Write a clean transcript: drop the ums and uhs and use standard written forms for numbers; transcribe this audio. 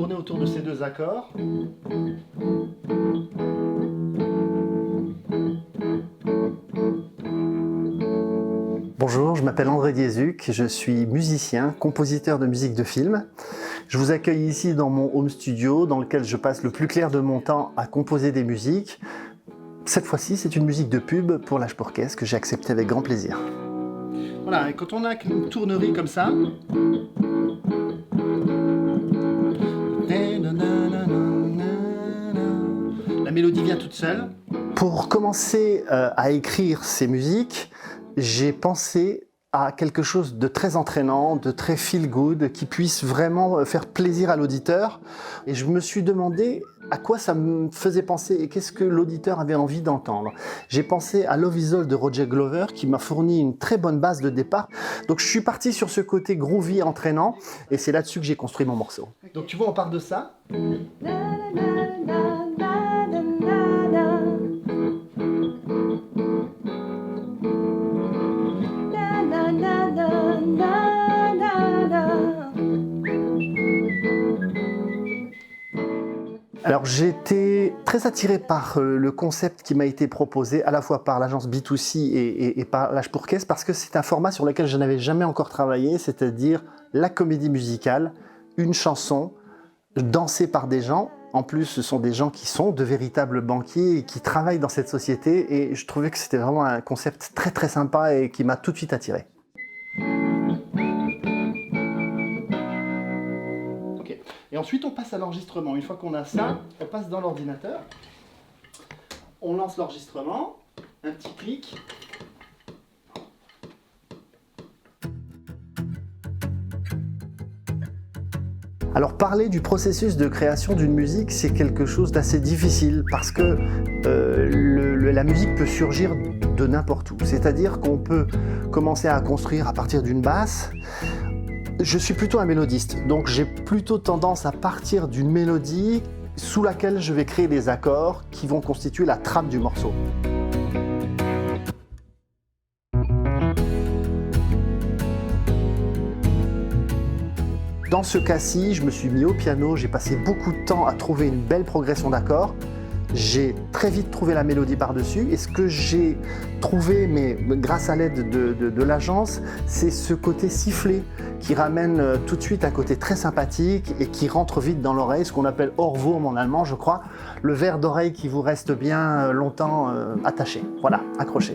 tourner autour de ces deux accords. Bonjour, je m'appelle André Diézuc, je suis musicien, compositeur de musique de film. Je vous accueille ici dans mon home studio dans lequel je passe le plus clair de mon temps à composer des musiques. Cette fois-ci, c'est une musique de pub pour l'Age Porquès que j'ai acceptée avec grand plaisir. Voilà, et quand on a une tournerie comme ça, la mélodie vient toute seule. Pour commencer à écrire ces musiques, j'ai pensé à quelque chose de très entraînant, de très feel-good, qui puisse vraiment faire plaisir à l'auditeur. Et je me suis demandé à quoi ça me faisait penser et qu'est-ce que l'auditeur avait envie d'entendre. J'ai pensé à Love Is All de Roger Glover qui m'a fourni une très bonne base de départ. Donc je suis parti sur ce côté groovy, entraînant, et c'est là-dessus que j'ai construit mon morceau. Donc tu vois, on part de ça. Alors j'ai été très attiré par le concept qui m'a été proposé à la fois par l'agence B2C et par l'Age Porquès parce que c'est un format sur lequel je n'avais jamais encore travaillé, c'est-à-dire la comédie musicale, une chanson dansée par des gens. En plus, ce sont des gens qui sont de véritables banquiers et qui travaillent dans cette société et je trouvais que c'était vraiment un concept très très sympa et qui m'a tout de suite attiré. Et ensuite, on passe à l'enregistrement. Une fois qu'on a ça, on passe dans l'ordinateur. On lance l'enregistrement. Un petit clic. Alors, parler du processus de création d'une musique, c'est quelque chose d'assez difficile parce que la musique peut surgir de n'importe où. C'est-à-dire qu'on peut commencer à construire à partir d'une basse. Je suis plutôt un mélodiste, donc j'ai plutôt tendance à partir d'une mélodie sous laquelle je vais créer des accords qui vont constituer la trame du morceau. Dans ce cas-ci, je me suis mis au piano, j'ai passé beaucoup de temps à trouver une belle progression d'accords. J'ai très vite trouvé la mélodie par-dessus et ce que j'ai trouvé, mais grâce à l'aide de l'agence, c'est ce côté sifflé qui ramène tout de suite un côté très sympathique et qui rentre vite dans l'oreille, ce qu'on appelle Ohrwurm en allemand, je crois, le verre d'oreille qui vous reste bien longtemps attaché, voilà, accroché.